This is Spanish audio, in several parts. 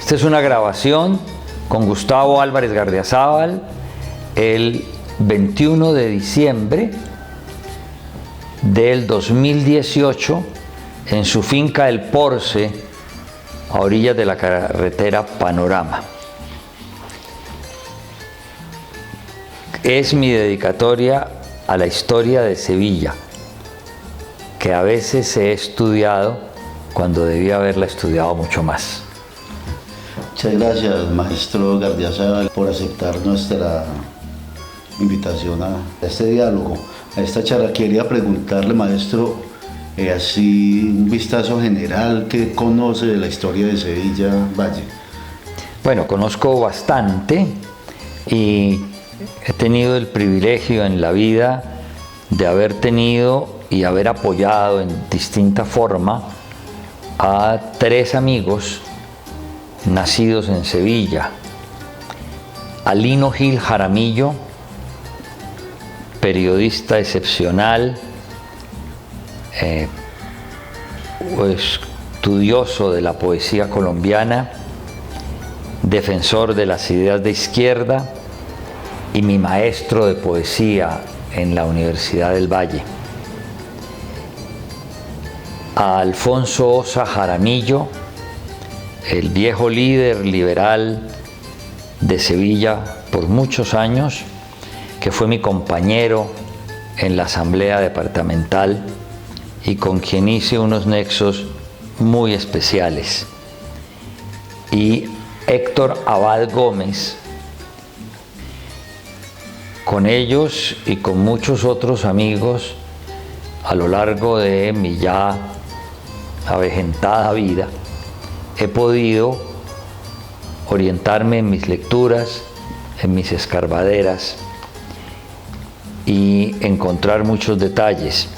Esta es una grabación con Gustavo Álvarez Gardiazabal el 21 de diciembre del 2018 en su finca El Porce, a orillas de la carretera Panorama. Es mi dedicatoria a la historia de Sevilla, que a veces he estudiado cuando debía haberla estudiado mucho más. Muchas gracias, maestro Gardiazabal, por aceptar nuestra invitación a este diálogo, a esta charla. Quería preguntarle, maestro, así un vistazo general, ¿qué conoce de la historia de Sevilla Valle? Bueno, conozco bastante y he tenido el privilegio en la vida de haber tenido y haber apoyado en distinta forma a 3 amigos nacidos en Sevilla. A Lino Gil Jaramillo, periodista excepcional, estudioso de la poesía colombiana, defensor de las ideas de izquierda y mi maestro de poesía en la Universidad del Valle. A Alfonso Osa Jaramillo, el viejo líder liberal de Sevilla por muchos años, que fue mi compañero en la Asamblea Departamental y con quien hice unos nexos muy especiales. Y Héctor Abad Gómez. Con ellos y con muchos otros amigos a lo largo de mi ya avejentada vida he podido orientarme en mis lecturas, en mis escarbaderas y encontrar muchos detalles.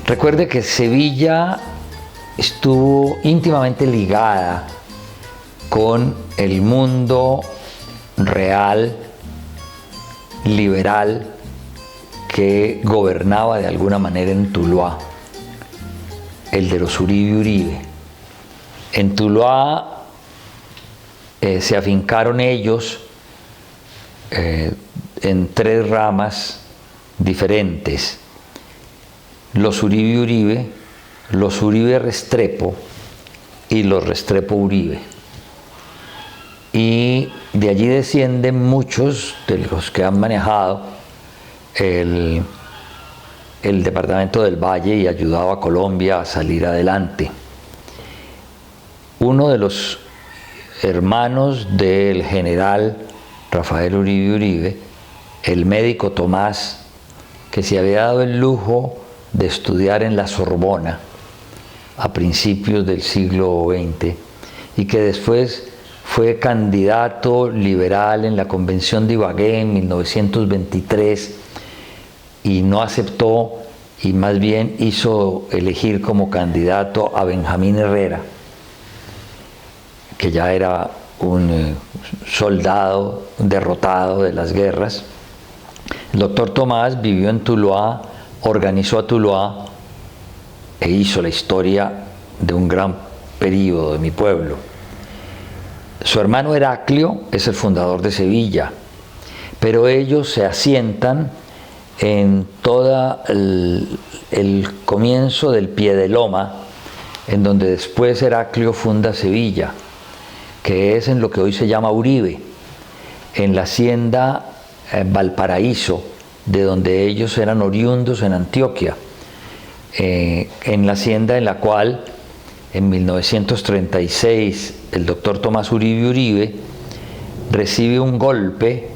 Recuerde que Sevilla estuvo íntimamente ligada con el mundo real, liberal, que gobernaba de alguna manera en Tuluá, el de los Uribe Uribe. En Tuluá se afincaron ellos en 3 ramas diferentes: los Uribe Uribe, los Uribe Restrepo y los Restrepo Uribe. Y de allí descienden muchos de los que han manejado el departamento del Valle y ayudado a Colombia a salir adelante. Uno de los hermanos del general Rafael Uribe Uribe, el médico Tomás, que se había dado el lujo de estudiar en la Sorbona a principios del siglo XX y que después fue candidato liberal en la Convención de Ibagué en 1923 y no aceptó, y más bien hizo elegir como candidato a Benjamín Herrera, que ya era un soldado derrotado de las guerras. El doctor Tomás vivió en Tuluá, organizó a Tuluá e hizo la historia de un gran periodo de mi pueblo. Su hermano Heraclio es el fundador de Sevilla, pero ellos se asientan en todo el comienzo del Piedeloma, en donde después Heraclio funda Sevilla, que es en lo que hoy se llama Uribe, en la hacienda Valparaíso, de donde ellos eran oriundos en Antioquia, en la hacienda en la cual en 1936 el doctor Tomás Uribe Uribe recibe un golpe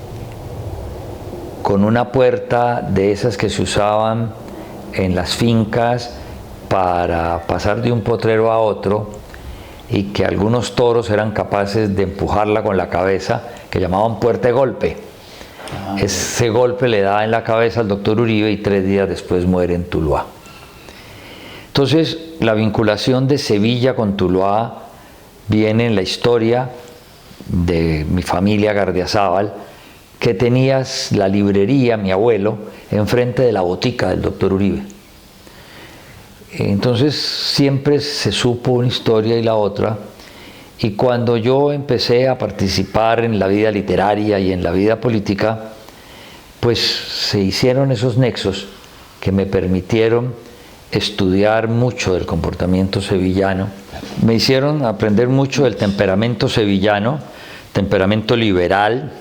con una puerta de esas que se usaban en las fincas para pasar de un potrero a otro, y que algunos toros eran capaces de empujarla con la cabeza, que llamaban puerta de golpe. Ese golpe le da en la cabeza al doctor Uribe y 3 días después muere en Tuluá. Entonces, la vinculación de Sevilla con Tuluá viene en la historia de mi familia Gardiazabal, que tenías la librería, mi abuelo, enfrente de la botica del doctor Uribe. Entonces siempre se supo una historia y la otra, Y cuando yo empecé a participar en la vida literaria y en la vida política, pues se hicieron esos nexos que me permitieron estudiar mucho del comportamiento sevillano. Me hicieron aprender mucho del temperamento sevillano, temperamento liberal,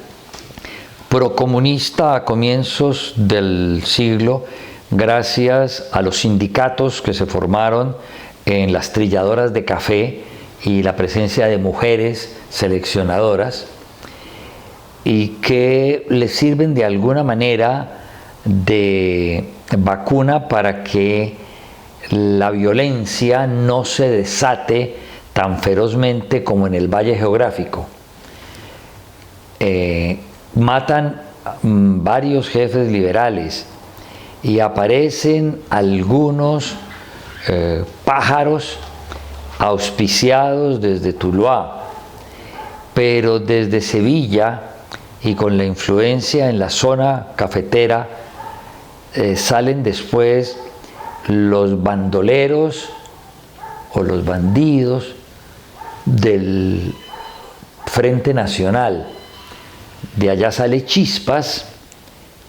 procomunista a comienzos del siglo, gracias a los sindicatos que se formaron en las trilladoras de café y la presencia de mujeres seleccionadoras, y que les sirven de alguna manera de vacuna para que la violencia no se desate tan ferozmente como en el Valle Geográfico. Matan varios jefes liberales y aparecen algunos pájaros auspiciados desde Tuluá, pero desde Sevilla y con la influencia en la zona cafetera salen después los bandoleros o los bandidos del Frente Nacional. De allá sale Chispas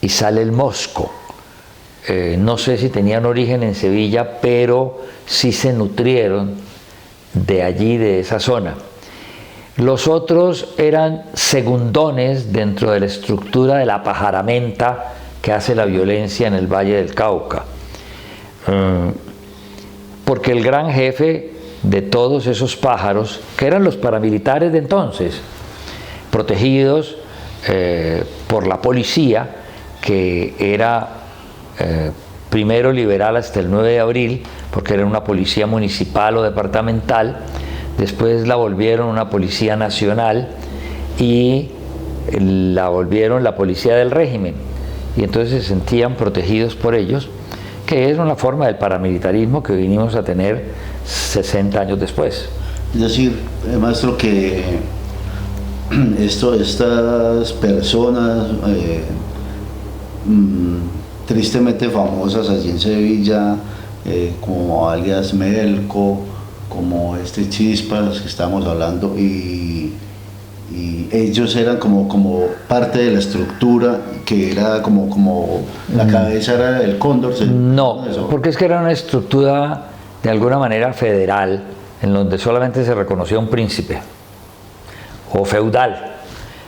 y sale el Mosco. No sé si tenían origen en Sevilla, pero sí se nutrieron de allí, de esa zona. Los otros eran segundones dentro de la estructura de la pajaramenta que hace la violencia en el Valle del Cauca. Porque el gran jefe de todos esos pájaros, que eran los paramilitares de entonces, protegidos por la policía, que era primero liberal hasta el 9 de abril, porque era una policía municipal o departamental, después la volvieron una policía nacional y la volvieron la policía del régimen, y entonces se sentían protegidos por ellos, que es una forma del paramilitarismo que vinimos a tener 60 años después. Es decir, maestro, que estas personas tristemente famosas allí en Sevilla, como alias Melco, como este Chispas que estamos hablando, y ellos eran como parte de la estructura, que era como la cabeza era el cóndor. No, porque es que era una estructura de alguna manera federal, en donde solamente se reconocía un príncipe, o feudal,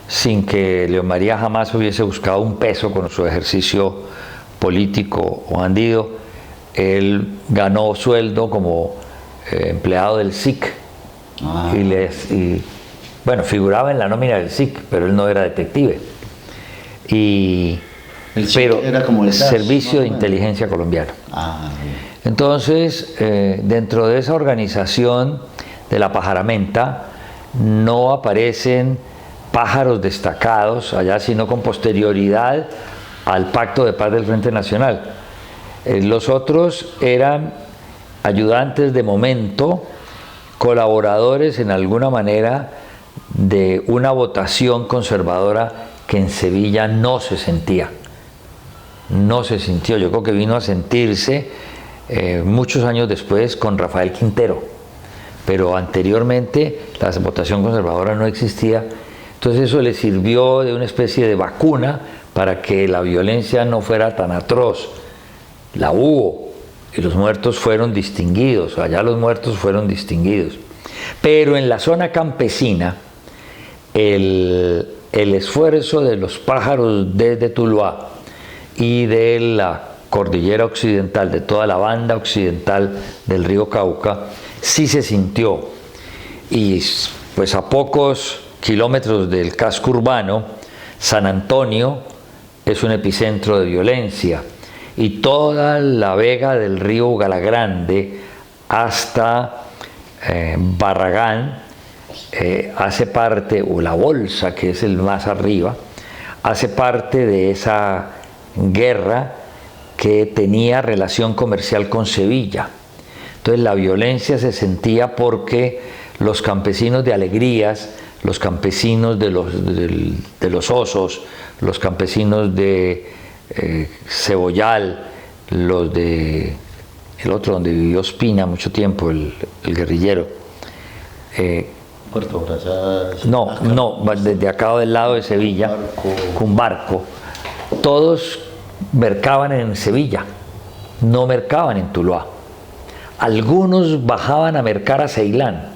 sin que León María jamás hubiese buscado un peso con su ejercicio político o bandido. Él ganó sueldo como empleado del SIC y bueno, figuraba en la nómina del SIC, pero él no era detective. Pero era como el Servicio de Inteligencia Colombiano. Entonces, dentro de esa organización de la pajaramenta no aparecen pájaros destacados allá, sino con posterioridad al Pacto de Paz del Frente Nacional. Los otros eran ayudantes de momento, colaboradores en alguna manera de una votación conservadora que en Sevilla no se sentía, no se sintió. Yo creo que vino a sentirse muchos años después con Rafael Quintero, pero anteriormente la votación conservadora no existía. Entonces eso le sirvió de una especie de vacuna para que la violencia no fuera tan atroz. La hubo, y los muertos fueron distinguidos, allá los muertos fueron distinguidos. Pero en la zona campesina, el esfuerzo de los pájaros desde Tuluá y de la cordillera occidental, de toda la banda occidental del río Cauca, sí se sintió. Y pues a pocos kilómetros del casco urbano, San Antonio es un epicentro de violencia, y toda la vega del río Ugalagrande hasta Barragán hace parte, o la Bolsa, que es el más arriba, hace parte de esa guerra que tenía relación comercial con Sevilla. Entonces la violencia se sentía porque los campesinos de Alegrías, los campesinos de los Osos, los campesinos de Cebollal, los de el otro donde vivió Ospina mucho tiempo, el guerrillero, Puerto Brasa. No, no, desde acá del lado de Sevilla, con barco. Todos mercaban en Sevilla, no mercaban en Tuluá. Algunos bajaban a mercar a Ceilán,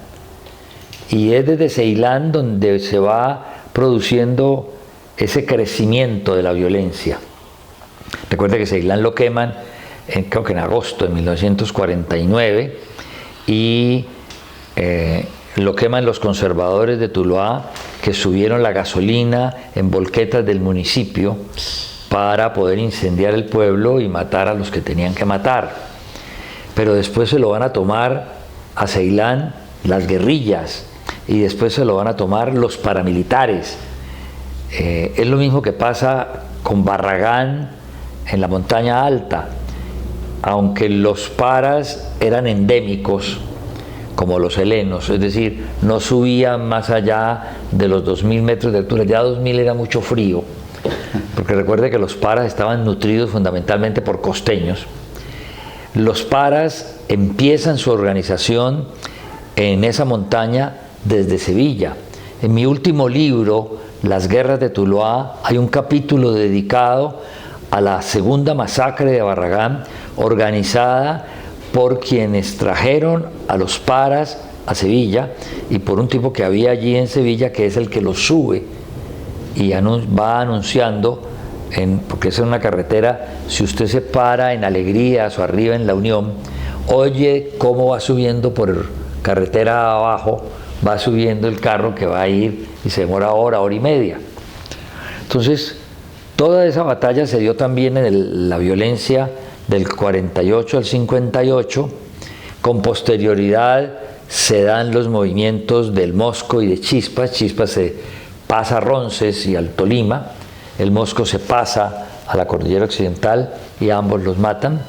y es desde Ceilán donde se va produciendo ese crecimiento de la violencia. Recuerde que Ceilán lo queman, creo que en agosto de 1949, y lo queman los conservadores de Tuluá, que subieron la gasolina en volquetas del municipio para poder incendiar el pueblo y matar a los que tenían que matar. Pero después se lo van a tomar a Ceilán las guerrillas, y después se lo van a tomar los paramilitares. Es lo mismo que pasa con Barragán en la montaña alta. Aunque los paras eran endémicos, como los helenos, es decir, no subían más allá de los 2000 metros de altura. Ya 2000 era mucho frío, porque recuerde que los paras estaban nutridos fundamentalmente por costeños. Los paras empiezan su organización en esa montaña desde Sevilla. En mi último libro, Las guerras de Tuluá, hay un capítulo dedicado a la segunda masacre de Barragán, organizada por quienes trajeron a los paras a Sevilla, y por un tipo que había allí en Sevilla, que es el que los sube y va anunciando, porque es una carretera, si usted se para en Alegrías o arriba en La Unión, oye cómo va subiendo por carretera abajo, va subiendo el carro que va a ir y se demora hora y media. Entonces, toda esa batalla se dio también en la violencia del 48 al 58. Con posterioridad se dan los movimientos del Mosco y de Chispas. Chispas se pasa a Ronces y al Tolima. El Mosco se pasa a la cordillera occidental y ambos los matan.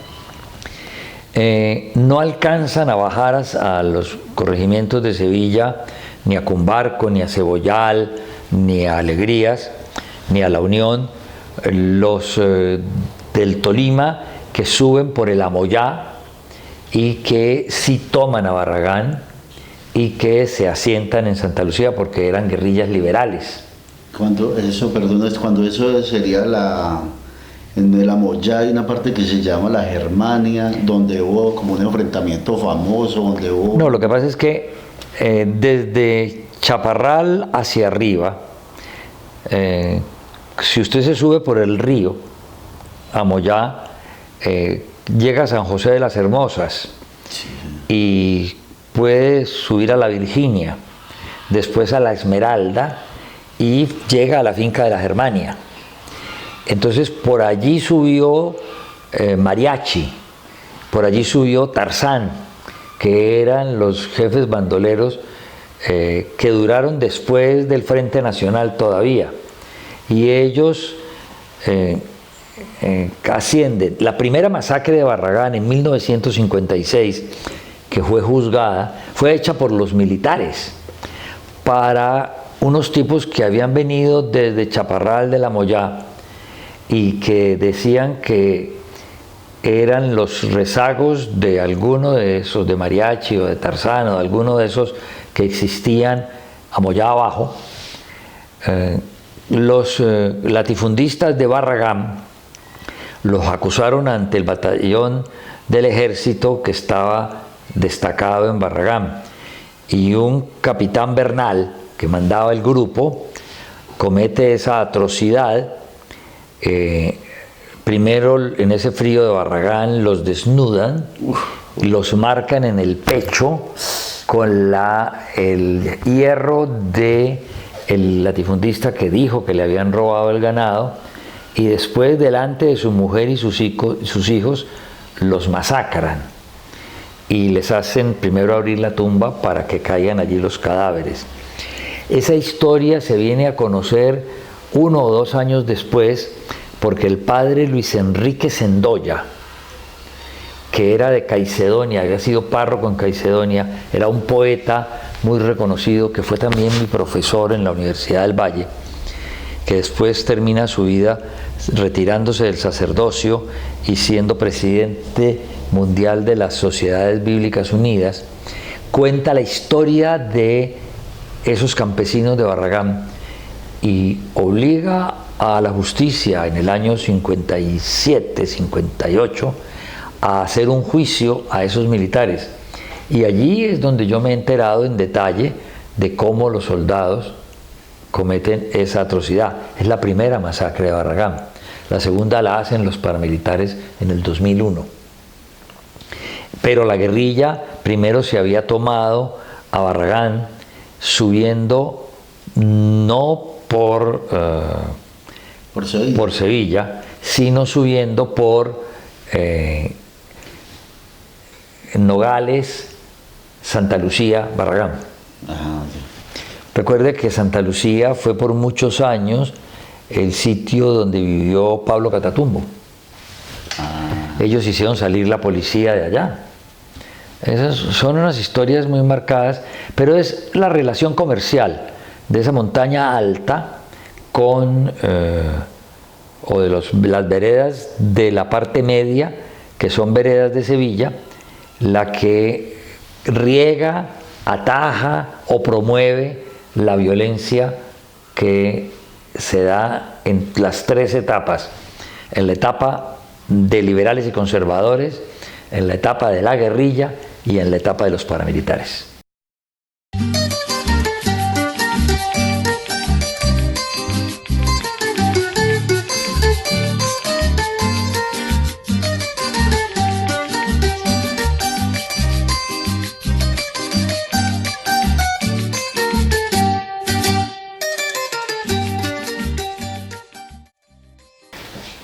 No alcanzan a bajar a los corregimientos de Sevilla, ni a Cumbarco, ni a Cebollal, ni a Alegrías, ni a La Unión. Los del Tolima, que suben por el Amoyá y que sí toman a Barragán y que se asientan en Santa Lucía porque eran guerrillas liberales. Cuando eso sería en el Amoyá hay una parte que se llama la Germania, donde hubo como un enfrentamiento famoso, donde hubo... No, lo que pasa es que desde Chaparral hacia arriba, si usted se sube por el río Amoyá, llega a San José de las Hermosas, sí, y puede subir a la Virginia, después a la Esmeralda, y llega a la finca de la Germania. Entonces por allí subió Mariachi, por allí subió Tarzán, que eran los jefes bandoleros que duraron después del Frente Nacional todavía, y ellos ascienden. La primera masacre de Barragán en 1956, que fue juzgada, fue hecha por los militares para unos tipos que habían venido desde Chaparral de la Moyá y que decían que eran los rezagos de alguno de esos, de Mariachi o de Tarzán o de alguno de esos que existían a Moyá abajo. Los latifundistas de Barragán los acusaron ante el batallón del ejército que estaba destacado en Barragán, y un capitán Bernal, que mandaba el grupo, comete esa atrocidad. Primero, en ese frío de Barragán, los desnudan, los marcan en el pecho con el hierro del latifundista que dijo que le habían robado el ganado, y después delante de su mujer y sus hijos los masacran y les hacen primero abrir la tumba para que caigan allí los cadáveres. Esa historia se viene a conocer 1 o 2 años después, porque el padre Luis Enrique Sendoya, que era de Caicedonia, había sido párroco en Caicedonia, era un poeta muy reconocido, que fue también mi profesor en la Universidad del Valle, que después termina su vida retirándose del sacerdocio y siendo presidente mundial de las Sociedades Bíblicas Unidas. Cuenta la historia de esos campesinos de Barragán y obliga a la justicia en el año 57, 58 a hacer un juicio a esos militares. Y allí es donde yo me he enterado en detalle de cómo los soldados cometen esa atrocidad. Es la primera masacre de Barragán. La segunda la hacen los paramilitares en el 2001. Pero la guerrilla primero se había tomado a Barragán subiendo no por Sevilla, sino subiendo por Nogales, Santa Lucía, Barragán. Ajá, sí. Recuerde que Santa Lucía fue por muchos años el sitio donde vivió Pablo Catatumbo. Ellos hicieron salir la policía de allá. Esas son unas historias muy marcadas, pero es la relación comercial de esa montaña alta con o de las veredas de la parte media, que son veredas de Sevilla, la que riega, ataja o promueve la violencia que se da en las tres etapas: en la etapa de liberales y conservadores, en la etapa de la guerrilla y en la etapa de los paramilitares.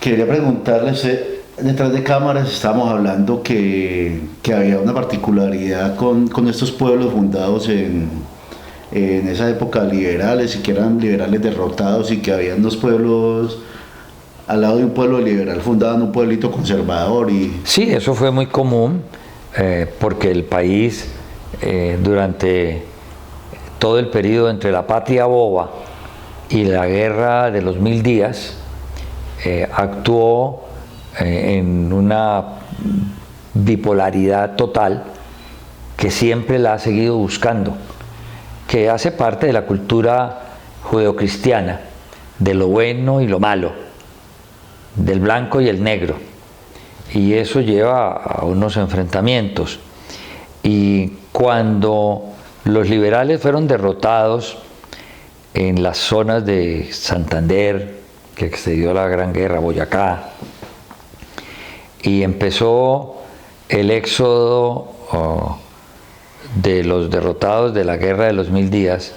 Quería preguntarle, detrás de cámaras estábamos hablando que había una particularidad con estos pueblos fundados en esa época liberales, y que eran liberales derrotados, y que había unos pueblos al lado de un pueblo liberal fundaban un pueblito conservador. Sí, eso fue muy común, porque el país durante todo el periodo entre la Patria Boba y la Guerra de los 1000 días actuó en una bipolaridad total que siempre la ha seguido buscando, que hace parte de la cultura judeocristiana, de lo bueno y lo malo, del blanco y el negro, y eso lleva a unos enfrentamientos. Y cuando los liberales fueron derrotados en las zonas de Santander, que excedió la Gran Guerra, Boyacá, y empezó el éxodo de los derrotados de la Guerra de los 1000 días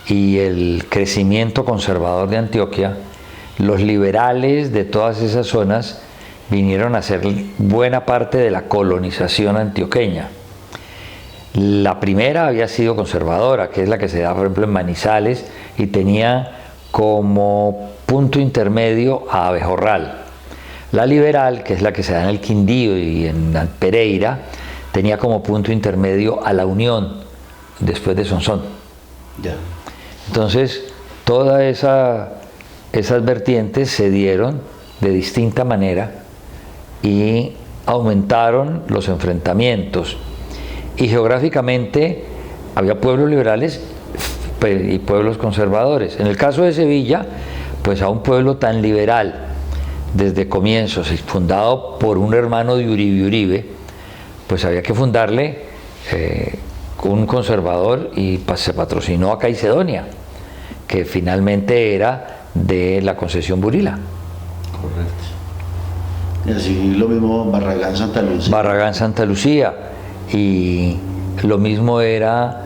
y el crecimiento conservador de Antioquia, los liberales de todas esas zonas vinieron a ser buena parte de la colonización antioqueña. La primera había sido conservadora, que es la que se da, por ejemplo, en Manizales, y tenía como punto intermedio a Abejorral. La liberal, que es la que se da en el Quindío y en Pereira, tenía como punto intermedio a La Unión, después de Sonsón. Ya. Entonces, todas esas vertientes se dieron de distinta manera y aumentaron los enfrentamientos. Y geográficamente había pueblos liberales y pueblos conservadores. En el caso de Sevilla, pues a un pueblo tan liberal desde comienzos, fundado por un hermano de Uribe, pues había que fundarle un conservador, y se patrocinó a Caicedonia, que finalmente era de la concesión Burila. Correcto. Y así lo mismo Barragán, Santa Lucía. Barragán, Santa Lucía, y lo mismo era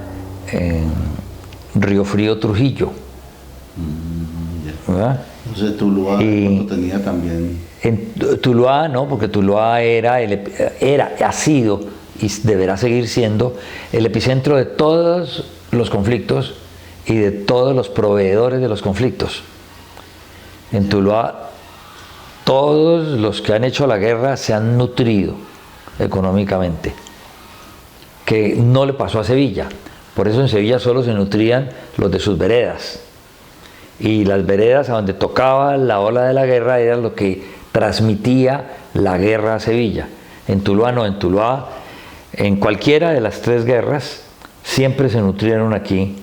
Río Frío, Trujillo. ¿Verdad? Entonces Tuluá tenía también. En Tuluá no, porque Tuluá ha sido y deberá seguir siendo el epicentro de todos los conflictos y de todos los proveedores de los conflictos. En Tuluá todos los que han hecho la guerra se han nutrido económicamente, que no le pasó a Sevilla. Por eso en Sevilla solo se nutrían los de sus veredas, y las veredas a donde tocaba la ola de la guerra era lo que transmitía la guerra a Sevilla. En Tuluá no, en Tuluá, en cualquiera de las tres guerras, siempre se nutrieron aquí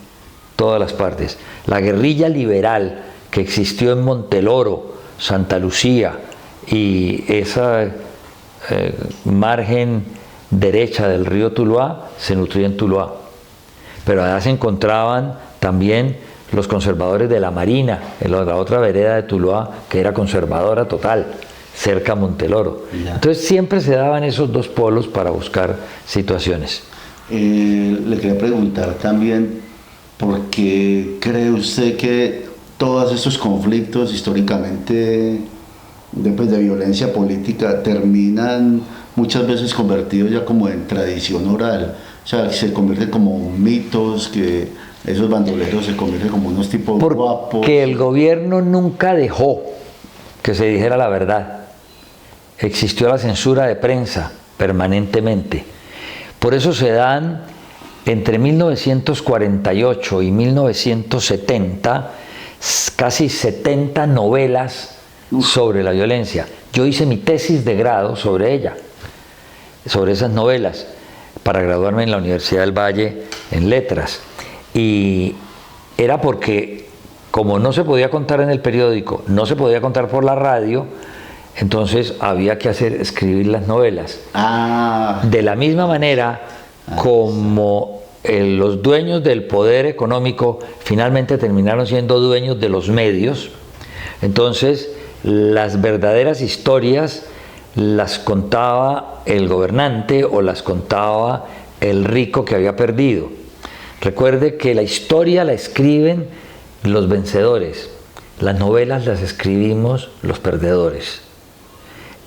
todas las partes. La guerrilla liberal que existió en Monteloro, Santa Lucía y esa margen derecha del río Tuluá se nutría en Tuluá. Pero allá se encontraban también los conservadores de la Marina, en la otra vereda de Tuluá, que era conservadora total, cerca a Monteloro. Ya. Entonces siempre se daban esos dos polos para buscar situaciones. Le quería preguntar también, ¿por qué cree usted que todos estos conflictos históricamente de violencia política terminan muchas veces convertidos ya como en tradición oral? O sea, se convierten como mitos, que esos bandoleros se convierten como unos tipos guapos. Porque el gobierno nunca dejó que se dijera la verdad. Existió la censura de prensa permanentemente. Por eso se dan entre 1948 y 1970 casi 70 novelas sobre la violencia. Yo hice mi tesis de grado sobre ella, sobre esas novelas, para graduarme en la Universidad del Valle en letras. Y era porque, como no se podía contar en el periódico, no se podía contar por la radio, entonces había que escribir las novelas. De la misma manera como los dueños del poder económico finalmente terminaron siendo dueños de los medios, entonces las verdaderas historias las contaba el gobernante o las contaba el rico que había perdido. Recuerde que la historia la escriben los vencedores, las novelas las escribimos los perdedores.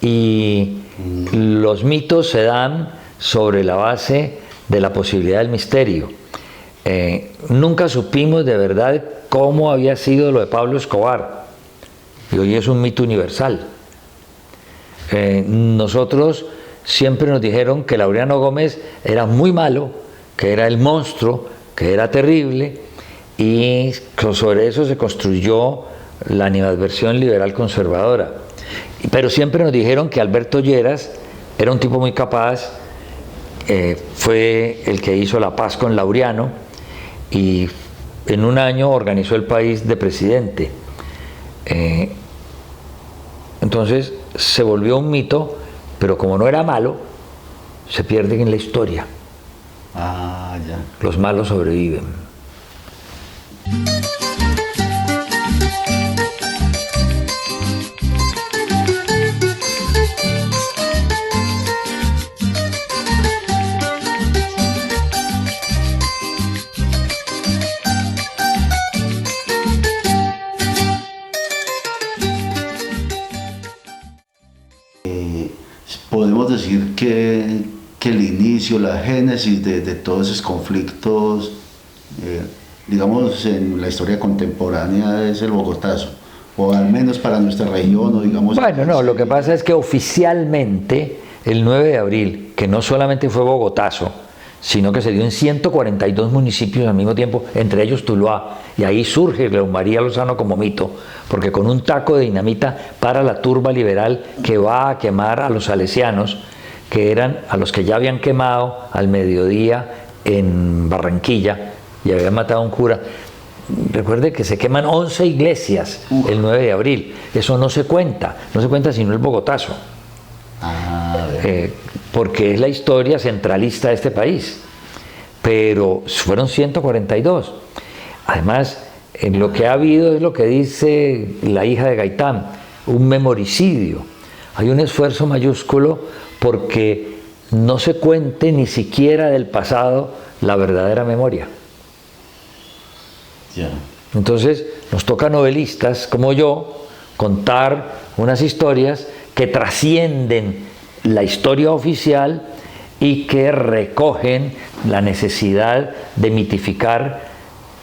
Y los mitos se dan sobre la base de la posibilidad del misterio. Nunca supimos de verdad cómo había sido lo de Pablo Escobar, y hoy es un mito universal. Nosotros siempre nos dijeron que Laureano Gómez era muy malo, que era el monstruo, que era terrible, y sobre eso se construyó la animadversión liberal conservadora. Pero siempre nos dijeron que Alberto Lleras era un tipo muy capaz, fue el que hizo la paz con Laureano y en un año organizó el país de presidente. Entonces se volvió un mito, pero como no era malo, se pierde en la historia. Ya. Los malos sobreviven. Podemos decir que el inicio, la génesis de todos esos conflictos, digamos, en la historia contemporánea es el Bogotazo, o al menos para nuestra región, o digamos... Bueno, no, lo que pasa es que oficialmente el 9 de abril, que no solamente fue Bogotazo, sino que se dio en 142 municipios al mismo tiempo, entre ellos Tuluá, y ahí surge León María Lozano como mito, porque con un taco de dinamita para la turba liberal que va a quemar a los salesianos, que eran a los que ya habían quemado al mediodía en Barranquilla y habían matado a un cura. Recuerde que se queman 11 iglesias el 9 de abril, eso no se cuenta sino el Bogotazo. Porque es la historia centralista de este país, pero fueron 142. Además, en lo que ha habido es lo que dice la hija de Gaitán, un memoricidio. Hay un esfuerzo mayúsculo porque no se cuente ni siquiera del pasado la verdadera memoria. Entonces nos toca, novelistas como yo, contar unas historias que trascienden la historia oficial y que recogen la necesidad de mitificar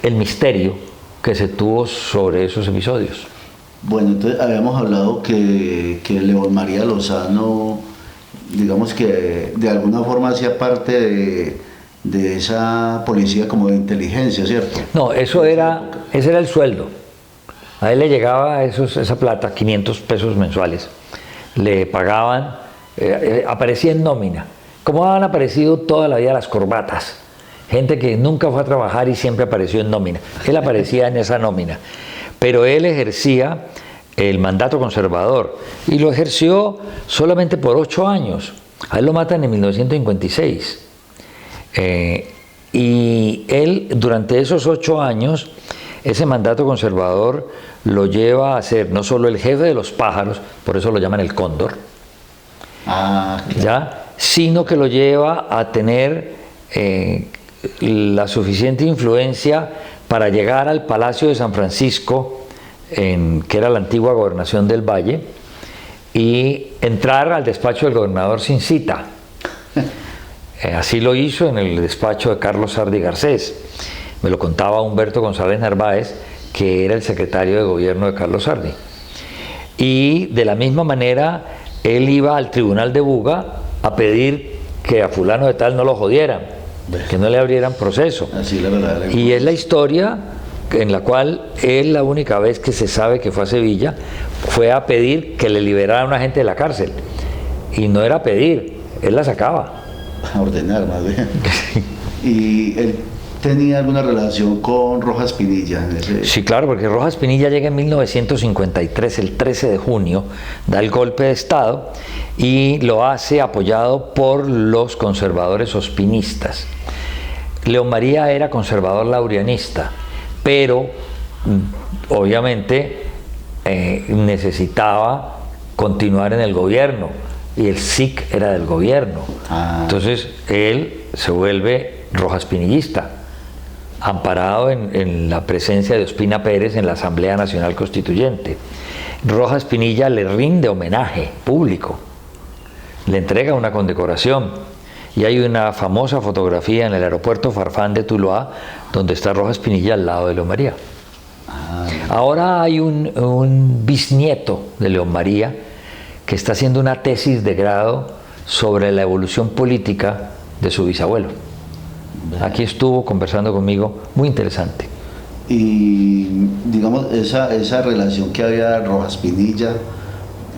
el misterio que se tuvo sobre esos episodios. Bueno, entonces habíamos hablado que León María Lozano, digamos que de alguna forma hacía parte de esa policía como de inteligencia, ¿cierto? No, ese era el sueldo. A él le llegaba esa plata, 500 pesos mensuales. Le pagaban, aparecía en nómina. Como han aparecido toda la vida las corbatas gente que nunca fue a trabajar y siempre apareció en nómina. Él aparecía en esa nómina, pero él ejercía el mandato conservador y lo ejerció solamente por 8 años. A él lo matan en 1956. Y él, durante esos 8 años, ese mandato conservador lo lleva a ser no solo el jefe de los pájaros, por eso lo llaman el cóndor, Claro. ¿ya? Sino que lo lleva a tener la suficiente influencia para llegar al Palacio de San Francisco, que era la antigua gobernación del Valle, y entrar al despacho del gobernador sin cita. Así lo hizo en el despacho de Carlos Sardi Garcés. Me lo contaba Humberto González Narváez, que era el secretario de gobierno de Carlos Sardi. Y de la misma manera, él iba al tribunal de Buga a pedir que a fulano de tal no lo jodieran, que no le abrieran proceso. Así la verdad. Y es la historia en la cual él, la única vez que se sabe que fue a Sevilla, fue a pedir que le liberaran a una gente de la cárcel. Y no era pedir, él la sacaba. A ordenar, más bien. ¿Y él tenía alguna relación con Rojas Pinilla? Sí, claro, porque Rojas Pinilla llega en 1953, el 13 de junio, da el golpe de Estado y lo hace apoyado por los conservadores ospinistas. León María era conservador laurianista, pero obviamente necesitaba continuar en el gobierno y el SIC era del gobierno. Entonces él se vuelve Rojas Pinillista, amparado en la presencia de Ospina Pérez en la Asamblea Nacional Constituyente. Rojas Pinilla le rinde homenaje público, le entrega una condecoración y hay una famosa fotografía en el aeropuerto Farfán de Tuluá donde está Rojas Pinilla al lado de León María. Ahora hay un bisnieto de León María que está haciendo una tesis de grado sobre la evolución política de su bisabuelo. Aquí estuvo conversando conmigo, muy interesante. Y digamos, esa relación que había Rojas Pinilla,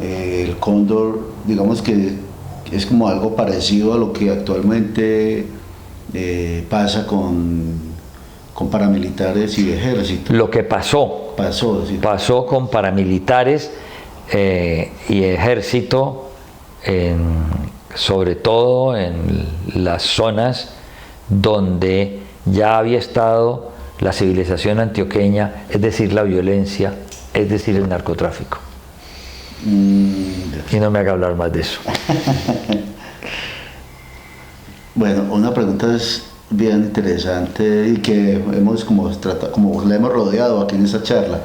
el cóndor, digamos que es como algo parecido a lo que actualmente pasa con paramilitares y ejército. Lo que pasó con paramilitares y ejército, sobre todo en las zonas donde ya había estado la civilización antioqueña, es decir, la violencia, es decir, el narcotráfico. Y no me haga hablar más de eso. Bueno, una pregunta es bien interesante y que hemos como la hemos rodeado aquí en esta charla.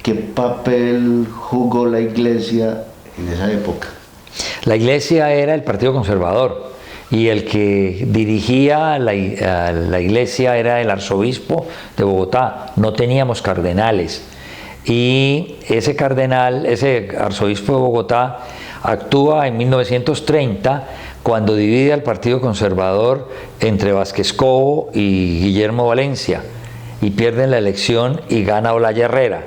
¿Qué papel jugó la iglesia en esa época? La iglesia era el Partido Conservador y el que dirigía a la iglesia era el arzobispo de Bogotá. No teníamos cardenales. Y ese arzobispo de Bogotá, actúa en 1930 cuando divide al Partido Conservador entre Vázquez Cobo y Guillermo Valencia y pierden la elección y gana Olaya Herrera.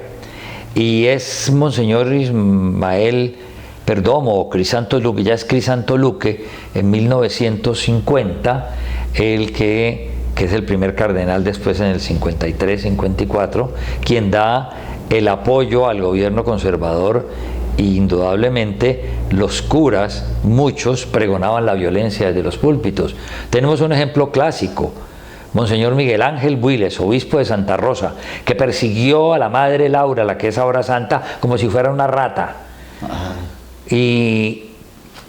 Y es Monseñor Ismael Perdomo o Crisanto Luque, ya es Crisanto Luque, en 1950, el que es el primer cardenal después en el 53-54, quien da el apoyo al gobierno conservador. E indudablemente los curas, muchos, pregonaban la violencia desde los púlpitos. Tenemos un ejemplo clásico, Monseñor Miguel Ángel Builes, obispo de Santa Rosa, que persiguió a la Madre Laura, la que es ahora santa, como si fuera una rata.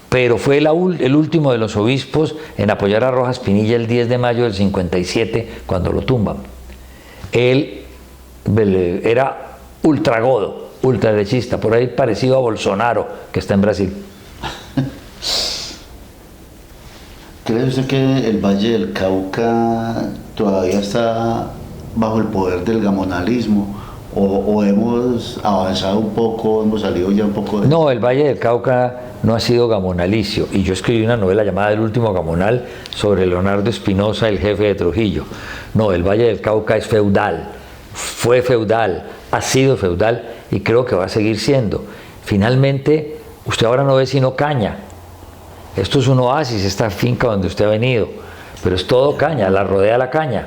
Pero fue el último de los obispos en apoyar a Rojas Pinilla el 10 de mayo del 57, cuando lo tumban. Él era ultragodo, ultraderechista, por ahí parecido a Bolsonaro, que está en Brasil. ¿Cree usted que el Valle del Cauca todavía está bajo el poder del gamonalismo? ¿O hemos avanzado un poco, hemos salido ya un poco de... No, el Valle del Cauca no ha sido gamonalicio. Y yo escribí una novela llamada El último gamonal sobre Leonardo Espinosa, el jefe de Trujillo. No, el Valle del Cauca es feudal. Fue feudal, ha sido feudal y creo que va a seguir siendo. Finalmente, usted ahora no ve sino caña. Esto es un oasis, esta finca donde usted ha venido. pero es todo caña, la rodea la caña.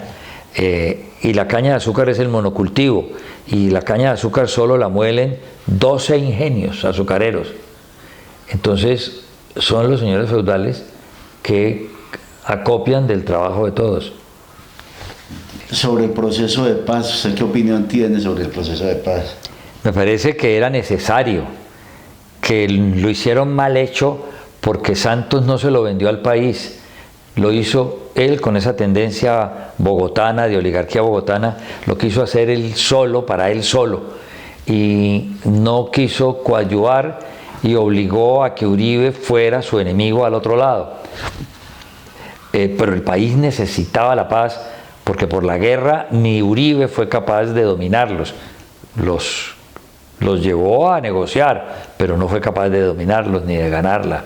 Y la caña de azúcar es el monocultivo, y la caña de azúcar solo la muelen 12 ingenios azucareros. Entonces son los señores feudales que acopian del trabajo de todos. Sobre el proceso de paz, ¿usted qué opinión tiene sobre el proceso de paz? Me parece que era necesario, que lo hicieron mal hecho porque Santos no se lo vendió al país, lo hizo él con esa tendencia bogotana, de oligarquía bogotana, lo quiso hacer él solo, para él solo, y no quiso coadyuvar y obligó a que Uribe fuera su enemigo al otro lado. Pero el país necesitaba la paz, porque por la guerra ni Uribe fue capaz de dominarlos. Los llevó a negociar, pero no fue capaz de dominarlos ni de ganarla.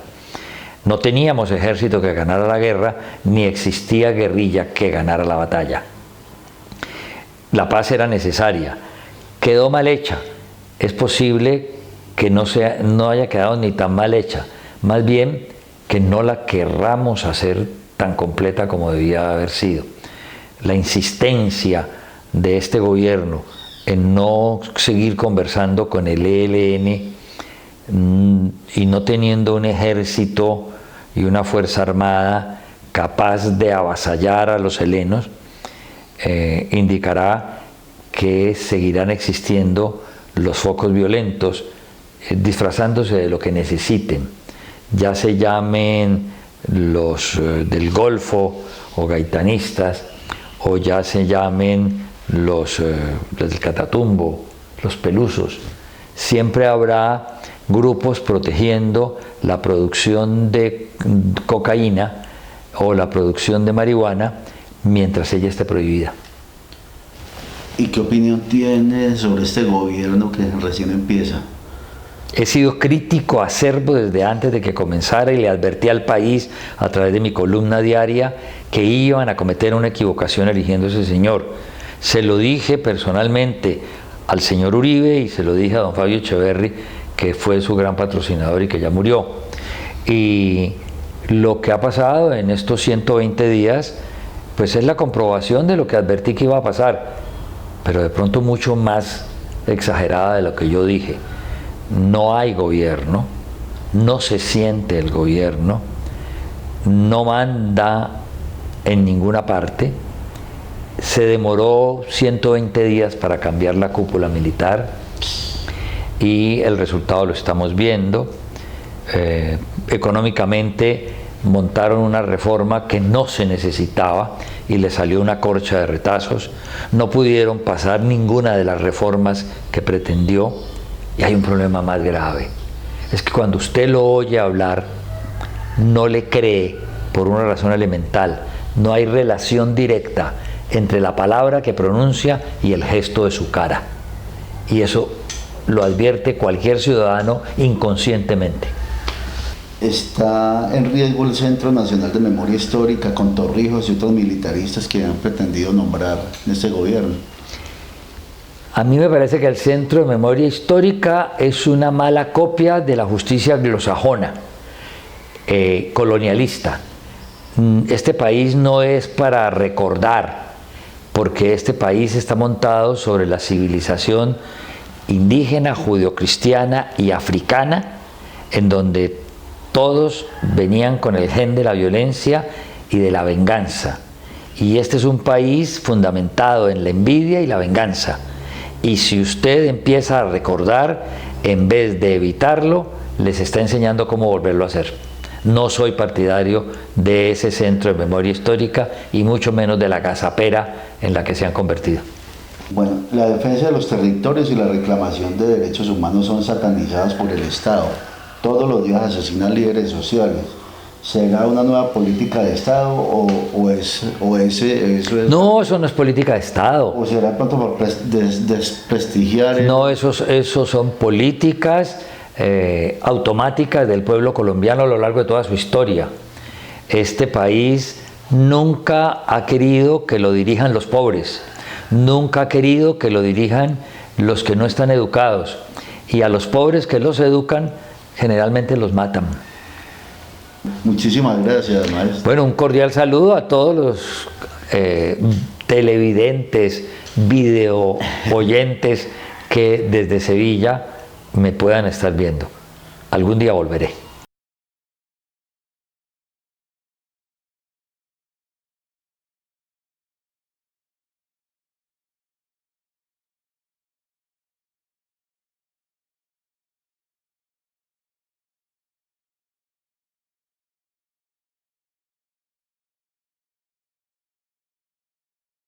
No teníamos ejército que ganara la guerra, ni existía guerrilla que ganara la batalla. La paz era necesaria. Quedó mal hecha. Es posible que no haya quedado ni tan mal hecha. Más bien que no la querramos hacer tan completa como debía haber sido. La insistencia de este gobierno en no seguir conversando con el ELN y no teniendo un ejército y una fuerza armada capaz de avasallar a los helenos, indicará que seguirán existiendo los focos violentos, disfrazándose de lo que necesiten, ya se llamen los del Golfo o gaitanistas, o ya se llamen los del Catatumbo, los pelusos. Siempre habrá grupos protegiendo la producción de cocaína o la producción de marihuana mientras ella esté prohibida. ¿Y qué opinión tiene sobre este gobierno que recién empieza? He sido crítico acerbo desde antes de que comenzara y le advertí al país a través de mi columna diaria que iban a cometer una equivocación eligiendo a ese señor. Se lo dije personalmente al señor Uribe y se lo dije a don Fabio Echeverri, que fue su gran patrocinador y que ya murió. Y lo que ha pasado en estos 120 días, pues es la comprobación de lo que advertí que iba a pasar, pero de pronto mucho más exagerada de lo que yo dije. No hay gobierno, no se siente el gobierno, no manda en ninguna parte. Se demoró 120 días para cambiar la cúpula militar y el resultado lo estamos viendo. Económicamente montaron una reforma que no se necesitaba y le salió una corcha de retazos. No pudieron pasar ninguna de las reformas que pretendió. Y hay un problema más grave, es que cuando usted lo oye hablar, no le cree por una razón elemental. No hay relación directa entre la palabra que pronuncia y el gesto de su cara. Y eso lo advierte cualquier ciudadano inconscientemente. ¿Está en riesgo el Centro Nacional de Memoria Histórica con Torrijos y otros militaristas que han pretendido nombrar en este gobierno? A mí me parece que el Centro de Memoria Histórica es una mala copia de la justicia anglosajona, colonialista. Este país no es para recordar, porque este país está montado sobre la civilización indígena, judeocristiana y africana, en donde todos venían con el gen de la violencia y de la venganza. Y este es un país fundamentado en la envidia y la venganza. Y si usted empieza a recordar, en vez de evitarlo, les está enseñando cómo volverlo a hacer. No soy partidario de ese centro de memoria histórica y mucho menos de la gazapera en la que se han convertido. Bueno, la defensa de los territorios y la reclamación de derechos humanos son satanizadas por el Estado. Todos los días asesinan líderes sociales. ¿Será una nueva política de Estado eso es? No, eso no es política de Estado. ¿O será pronto por desprestigiar? No, esos son políticas automáticas del pueblo colombiano a lo largo de toda su historia. Este país nunca ha querido que lo dirijan los pobres, nunca ha querido que lo dirijan los que no están educados, y a los pobres que los educan generalmente los matan. Muchísimas gracias, maestro. Bueno, un cordial saludo a todos los televidentes, video oyentes que desde Sevilla me puedan estar viendo. Algún día volveré.